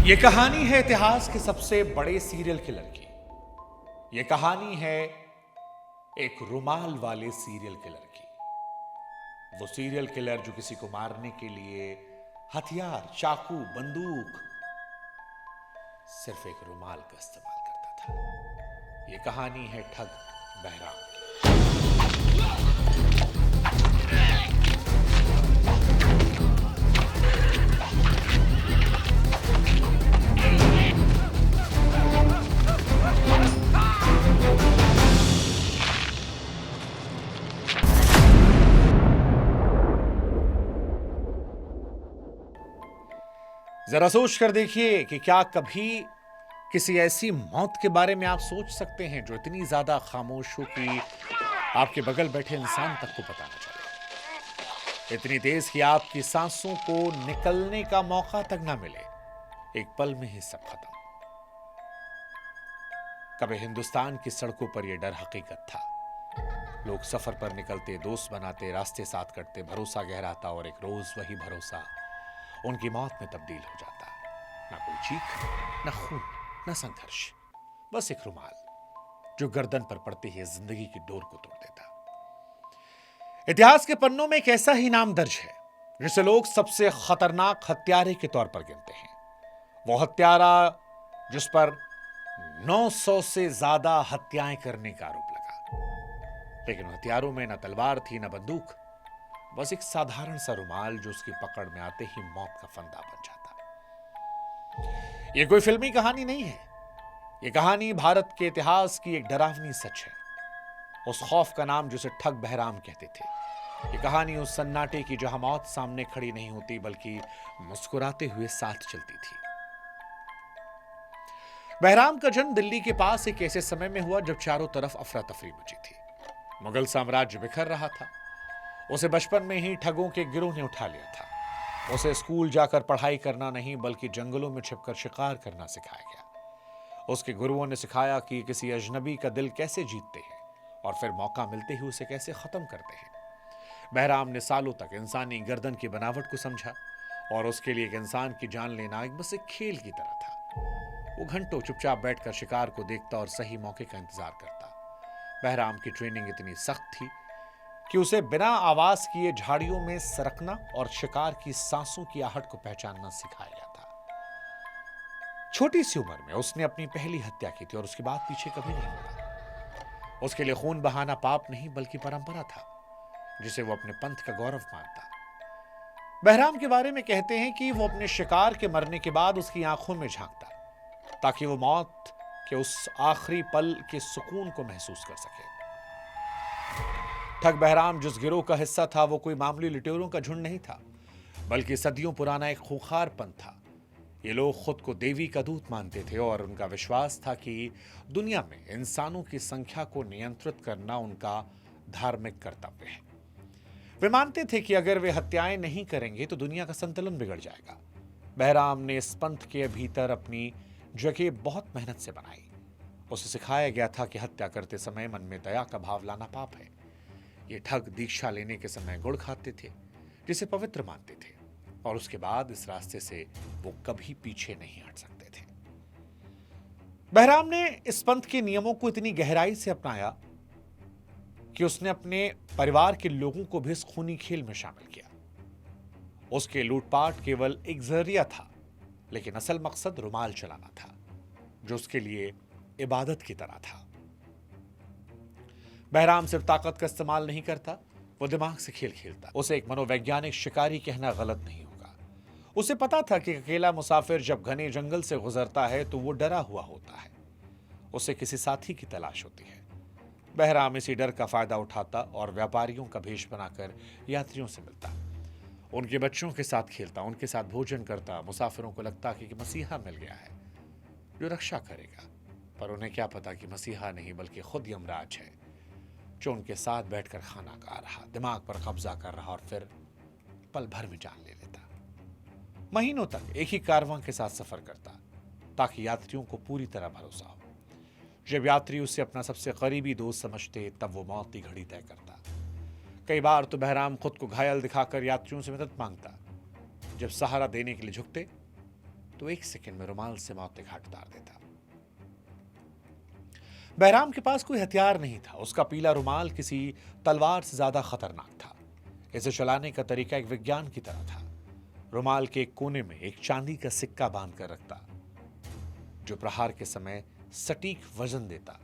ये कहानी है इतिहास के सबसे बड़े सीरियल किलर की। ये कहानी है एक रुमाल वाले सीरियल किलर की। वो सीरियल किलर जो किसी को मारने के लिए हथियार, चाकू, बंदूक, सिर्फ एक रुमाल का इस्तेमाल करता था। ये कहानी है ठग बहराम की। जरा सोच कर देखिए कि क्या कभी किसी ऐसी मौत के बारे में आप सोच सकते हैं जो इतनी ज्यादा खामोश हो कि आपके बगल बैठे इंसान तक को पता न चले, इतनी तेज कि आपकी सांसों को निकलने का मौका तक ना मिले, एक पल में ही सब खत्म। कभी हिंदुस्तान की सड़कों पर यह डर हकीकत था। लोग सफर पर निकलते, दोस्त बनाते, रास्ते साथ करते, भरोसा गहराता और एक रोज वही भरोसा उनकी मौत में तब्दील हो जाता। ना कोई चीख, ना खून, ना संघर्ष, बस एक रुमाल जो गर्दन पर पड़ते ही जिंदगी की डोर को तोड़ देता। इतिहास के पन्नों में एक ऐसा ही नाम दर्ज है जिसे लोग सबसे खतरनाक हत्यारे के तौर पर गिनते हैं। वो हत्यारा जिस पर 900 से ज्यादा हत्याएं करने का आरोप लगा, लेकिन हथियारों में ना तलवार थी, ना बंदूक, बस एक साधारण सा रुमाल जो उसकी पकड़ में आते ही मौत का फंदा बन जाता। यह कोई फिल्मी कहानी नहीं है, यह कहानी भारत के इतिहास की एक डरावनी सच है। उस खौफ का नाम जिसे ठग बहराम कहते थे। यह कहानी उस सन्नाटे की जहां मौत सामने खड़ी नहीं होती बल्कि मुस्कुराते हुए साथ चलती थी। बहराम का जन्म दिल्ली के पास एक ऐसे समय में हुआ जब चारों तरफ अफरा तफरी मची थी। मुगल साम्राज्य बिखर रहा था। उसे बचपन में ही ठगों के गिरोह ने उठा लिया था। उसे स्कूल जाकर पढ़ाई करना नहीं बल्कि जंगलों में छिपकर शिकार करना सिखाया गया। उसके गुरुओं ने सिखाया कि किसी अजनबी का दिल कैसे जीतते हैं और फिर मौका मिलते ही उसे कैसे खत्म करते हैं। बहराम ने सालों तक इंसानी गर्दन की बनावट को समझा और उसके लिए एक इंसान की जान लेना एक बस एक खेल की तरह था। वो घंटों चुपचाप बैठकर शिकार को देखता और सही मौके का इंतजार करता। बहराम की ट्रेनिंग इतनी सख्त थी कि उसे बिना आवाज किए झाड़ियों में सरकना और शिकार की सांसों की आहट को पहचानना सिखाया गया था। छोटी सी उम्र में उसने अपनी पहली हत्या की थी और उसके बाद पीछे कभी नहीं मुड़ा। उसके लिए खून बहाना पाप नहीं बल्कि परंपरा था जिसे वो अपने पंथ का गौरव मानता। बहराम के बारे में कहते हैं कि वो अपने शिकार के मरने के बाद उसकी आंखों में झांकता ताकि वो मौत के उस आखिरी पल के सुकून को महसूस कर सके। ठग बहराम जिस गिरोह का हिस्सा था वो कोई मामूली लुटेरों का झुंड नहीं था बल्कि सदियों पुराना एक खूंखार पंथ था। ये लोग खुद को देवी का दूत मानते थे और उनका विश्वास था कि दुनिया में इंसानों की संख्या को नियंत्रित करना उनका धार्मिक कर्तव्य है। वे मानते थे कि अगर वे हत्याएं नहीं करेंगे तो दुनिया का संतुलन बिगड़ जाएगा। बहराम ने इस पंथ के भीतर अपनी जगह बहुत मेहनत से बनाई। उसे सिखाया गया था कि हत्या करते समय मन में दया का भाव लाना पाप है। ये ठग दीक्षा लेने के समय गुड़ खाते थे जिसे पवित्र मानते थे और उसके बाद इस रास्ते से वो कभी पीछे नहीं हट सकते थे। बहराम ने इस पंथ के नियमों को इतनी गहराई से अपनाया कि उसने अपने परिवार के लोगों को भी इस खूनी खेल में शामिल किया। उसके लूटपाट केवल एक जरिया था लेकिन असल मकसद रुमाल चलाना था जो उसके लिए इबादत की तरह था। बहराम सिर्फ ताकत का इस्तेमाल नहीं करता, वो दिमाग से खेल खेलता। उसे एक मनोवैज्ञानिक शिकारी कहना गलत नहीं होगा। उसे पता था कि अकेला मुसाफिर जब घने जंगल से गुजरता है तो वो डरा हुआ होता है, उसे किसी साथी की तलाश होती है। बहराम इसी डर का फायदा उठाता और व्यापारियों का भेष बनाकर यात्रियों से मिलता, उनके बच्चों के साथ खेलता, उनके साथ भोजन करता। मुसाफिरों को लगता कि मसीहा मिल गया है जो रक्षा करेगा, पर उन्हें क्या पता कि मसीहा नहीं बल्कि खुद यमराज है जो उनके साथ बैठकर खाना खा रहा, दिमाग पर कब्जा कर रहा और फिर पल भर में जान ले लेता। महीनों तक एक ही कारवां के साथ सफर करता ताकि यात्रियों को पूरी तरह भरोसा हो। जब यात्री उसे अपना सबसे करीबी दोस्त समझते तब वो मौत की घड़ी तय करता। कई बार तो बहराम खुद को घायल दिखाकर यात्रियों से मदद मांगता। जब सहारा देने के लिए झुकते तो 1 सेकंड में रुमाल से मौत के घाट उतार देता। बहराम के पास कोई हथियार नहीं था। उसका पीला रुमाल किसी तलवार से ज्यादा खतरनाक था। इसे चलाने का तरीका एक विज्ञान की तरह था। रुमाल के एक कोने में एक चांदी का सिक्का बांध कर रखता, जो प्रहार के समय सटीक वजन देता।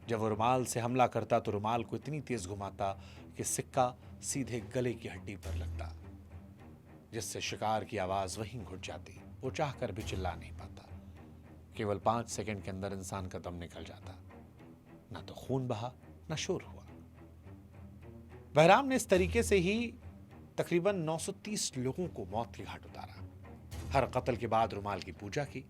जब वो रुमाल से हमला करता तो रुमाल को इतनी तेज घुमाता कि सिक्का सीधे गले की हड्डी पर लगता, जिससे शिकार की आवाज वहीं घुट जाती। वो चाहकर भी चिल्ला नहीं पाता। केवल 5 सेकंड के अंदर इंसान का दम निकल जाता। ना तो खून बहा, ना शोर हुआ। बहराम ने इस तरीके से ही तकरीबन 930 लोगों को मौत के घाट उतारा। हर कत्ल के बाद रुमाल की पूजा की।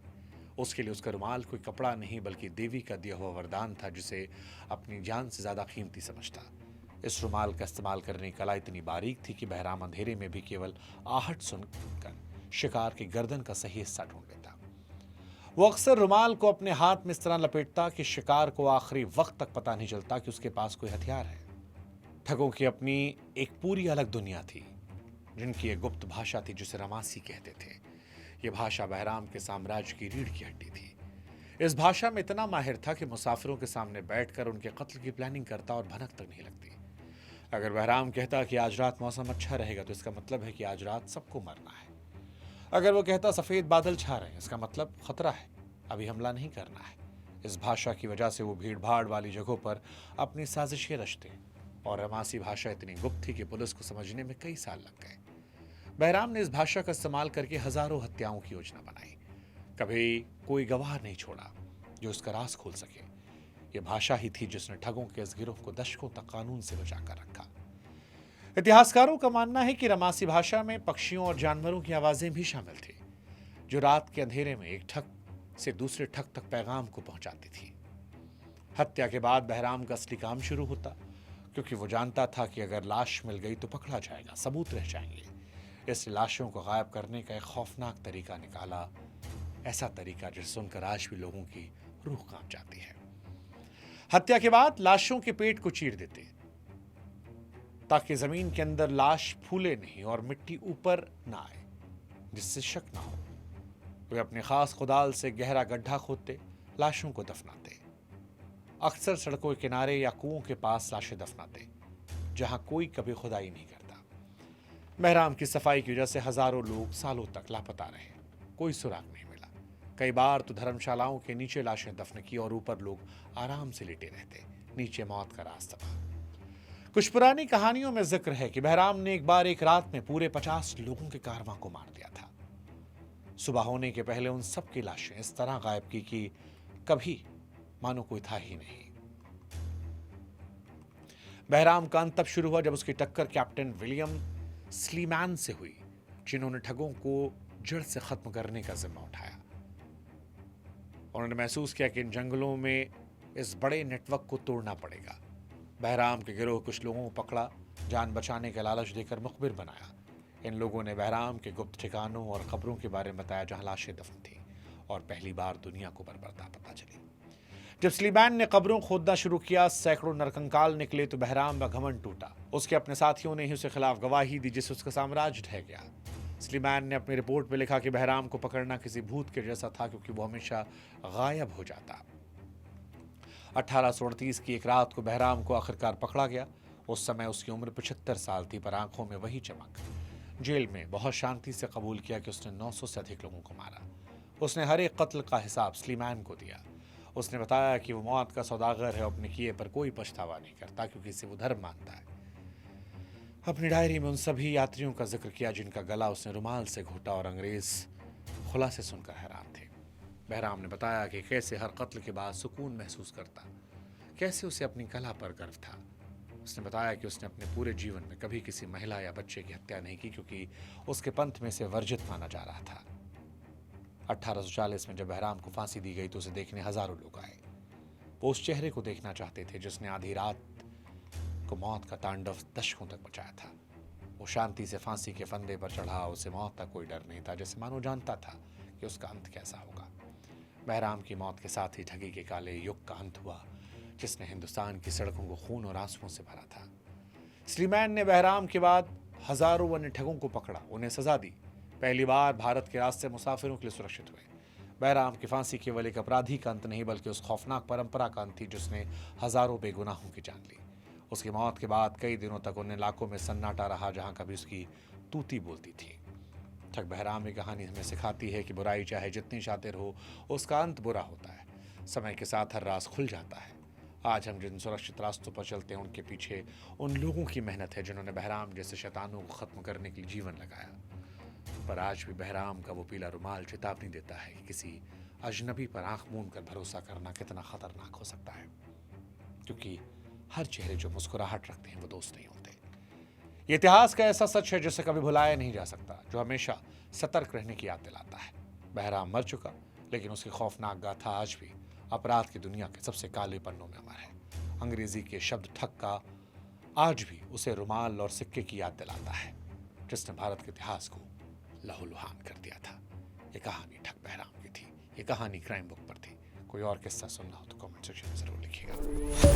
उसके लिए उसका रुमाल कोई कपड़ा नहीं बल्कि देवी का दिया हुआ वरदान था, जिसे अपनी जान से ज्यादा कीमती समझता। इस रुमाल का इस्तेमाल करने की कला इतनी बारीक थी कि बहराम अंधेरे में भी केवल आहट सुनकर शिकार की गर्दन का सही हिस्सा ढूंढ लेता। वो अक्सर रुमाल को अपने हाथ में इस तरह लपेटता कि शिकार को आखिरी वक्त तक पता नहीं चलता कि उसके पास कोई हथियार है। ठगों की अपनी एक पूरी अलग दुनिया थी, जिनकी एक गुप्त भाषा थी जिसे रमासी कहते थे। यह भाषा बहराम के साम्राज्य की रीढ़ की हड्डी थी। इस भाषा में इतना माहिर था कि मुसाफिरों के सामने बैठकर उनके कत्ल की प्लानिंग करता और भनक तक नहीं लगती। अगर बहराम कहता कि आज रात मौसम अच्छा रहेगा तो इसका मतलब है कि आज रात सबको मरना है। अगर वो कहता सफेद बादल छा रहे हैं, इसका मतलब खतरा है, अभी हमला नहीं करना है। इस भाषा की वजह से वो भीड़ भाड़ वाली जगहों पर अपनी साजिशें रचते, और रमासी भाषा इतनी गुप्त थी कि पुलिस को समझने में कई साल लग गए। बहराम ने इस भाषा का इस्तेमाल करके हजारों हत्याओं की योजना बनाई। कभी कोई गवाह नहीं छोड़ा जो उसका राज खोल सके। यह भाषा ही थी जिसने ठगों के इस गिरोह को दशकों तक कानून से बचाकर रखा। इतिहासकारों का मानना है कि रमासी भाषा में पक्षियों और जानवरों की आवाजें भी शामिल थी, जो रात के अंधेरे में एक ठग से दूसरे ठग तक पैगाम को पहुंचाती थी। हत्या के बाद बहराम का असली काम शुरू होता, क्योंकि वो जानता था कि अगर लाश मिल गई तो पकड़ा जाएगा, सबूत रह जाएंगे। इसलिए लाशों को गायब करने का एक खौफनाक तरीका निकाला, ऐसा तरीका जिसे सुनकर आज भी लोगों की रूह कांप जाती है। हत्या के बाद लाशों के पेट को चीर देते, ताकि जमीन के अंदर लाश फूले नहीं और मिट्टी ऊपर ना आए, जिससे शक ना हो। वे अपने खास कुदाल से गहरा गड्ढा खोदते, लाशों को दफनाते। अक्सर सड़कों के किनारे या कुओं के पास लाशें दफनाते, जहां कोई कभी खुदाई नहीं करता। बहराम की सफाई की वजह से हजारों लोग सालों तक लापता रहे, कोई सुराग नहीं मिला। कई बार तो धर्मशालाओं के नीचे लाशें दफन की और ऊपर लोग आराम से लेटे रहते, नीचे मौत का रास्ता था। कुछ पुरानी कहानियों में जिक्र है कि बहराम ने एक बार एक रात में पूरे 50 लोगों के कारवां को मार दिया था। सुबह होने के पहले उन सब की लाशें इस तरह गायब की कि कभी मानो कोई था ही नहीं। बहराम का अंत तब शुरू हुआ जब उसकी टक्कर कैप्टन विलियम स्लीमैन से हुई, जिन्होंने ठगों को जड़ से खत्म करने का जिम्मा उठाया। उन्होंने महसूस किया कि इन जंगलों में इस बड़े नेटवर्क को तोड़ना पड़ेगा। बहराम के गिरोह कुछ लोगों को पकड़ा, जान बचाने का लालच देकर मुखबिर बनाया। इन लोगों ने बहराम के गुप्त ठिकानों और कब्रों के बारे में बताया जहां लाशें दफन थी, और पहली बार दुनिया को बर्बरता पता चली। जब स्लीमैन ने कब्रों खोदना शुरू किया, सैकड़ों नरकंकाल निकले तो बहराम का घमंड टूटा। उसके अपने साथियों ने ही उसके खिलाफ गवाही दी, जिससे उसका साम्राज्य ढह गया। स्लीमैन ने अपनी रिपोर्ट में लिखा कि बहराम को पकड़ना किसी भूत के जैसा था, क्योंकि वो हमेशा गायब हो जाता। 1838 की एक रात को बहराम को आखिरकार पकड़ा गया। उस समय उसकी उम्र 75 साल थी, पर आंखों में वही चमक। जेल में बहुत शांति से कबूल किया कि उसने 900 से अधिक लोगों को मारा। उसने हर एक कत्ल का हिसाब स्लीमैन को दिया। उसने बताया कि वो मौत का सौदागर है, अपने किए पर कोई पछतावा नहीं करता, क्योंकि इसे वो धर्म मानता है। अपनी डायरी में उन सभी यात्रियों का जिक्र किया जिनका गला उसने रुमाल से घोटा, और अंग्रेज खुलासे सुनकर हैरान थे। बहराम ने बताया कि कैसे हर कत्ल के बाद सुकून महसूस करता, कैसे उसे अपनी कला पर गर्व था। उसने बताया कि उसने अपने पूरे जीवन में कभी किसी महिला या बच्चे की हत्या नहीं की, क्योंकि उसके पंथ में से वर्जित माना जा रहा था। 1840 में जब बहराम को फांसी दी गई तो उसे देखने हजारों लोग आए। वो उस चेहरे को देखना चाहते थे जिसने आधी रात को मौत का तांडव दशकों तक बचाया था। वो शांति से फांसी के फंदे पर चढ़ा, उसे मौत का कोई डर नहीं था, जैसे मानो जानता था कि उसका अंत कैसा होगा। बहराम की मौत के साथ ही ठगी के काले युग का अंत हुआ, जिसने हिंदुस्तान की सड़कों को खून और आंसुओं से भरा था। स्लीमैन ने बहराम के बाद हजारों अन्य ठगों को पकड़ा, उन्हें सजा दी, पहली बार भारत के रास्ते मुसाफिरों के लिए सुरक्षित हुए। बहराम की फांसी केवल एक अपराधी का अंत नहीं बल्कि उस खौफनाक परंपरा का अंत थी जिसने हजारों बेगुनाहों की जान ली। उसकी मौत के बाद कई दिनों तक उन इलाकों में सन्नाटा रहा जहां कभी उसकी तूती बोलती थी। ठग बहराम की कहानी हमें सिखाती है कि बुराई चाहे जितनी शातिर हो, उसका अंत बुरा होता है। समय के साथ हर राज खुल जाता है। आज हम जिन सुरक्षित रास्तों पर चलते हैं उनके पीछे उन लोगों की मेहनत है जिन्होंने बहराम जैसे शैतानों को खत्म करने के लिए जीवन लगाया। पर आज भी बहराम का वो पीला रुमाल चेतावनी देता है कि किसी अजनबी पर आंख मूंद कर भरोसा करना कितना खतरनाक हो सकता है, क्योंकि हर चेहरे जो मुस्कुराहट रखते हैं वो दोस्त नहीं होते। ये इतिहास का ऐसा सच है जिसे कभी भुलाया नहीं जा सकता, जो हमेशा सतर्क रहने की याद दिलाता है। बहराम मर चुका, लेकिन उसकी खौफनाक गाथा आज भी अपराध की दुनिया के सबसे काले पन्नों में अमर है। अंग्रेजी के शब्द ठग का आज भी उसे रुमाल और सिक्के की याद दिलाता है, जिसने भारत के इतिहास को लहूलुहान कर दिया था। ये कहानी ठग बहराम की थी। ये कहानी क्राइम बुक पर थी। कोई और किस्सा सुनना हो तो कमेंट सेक्शन में जरूर लिखिएगा।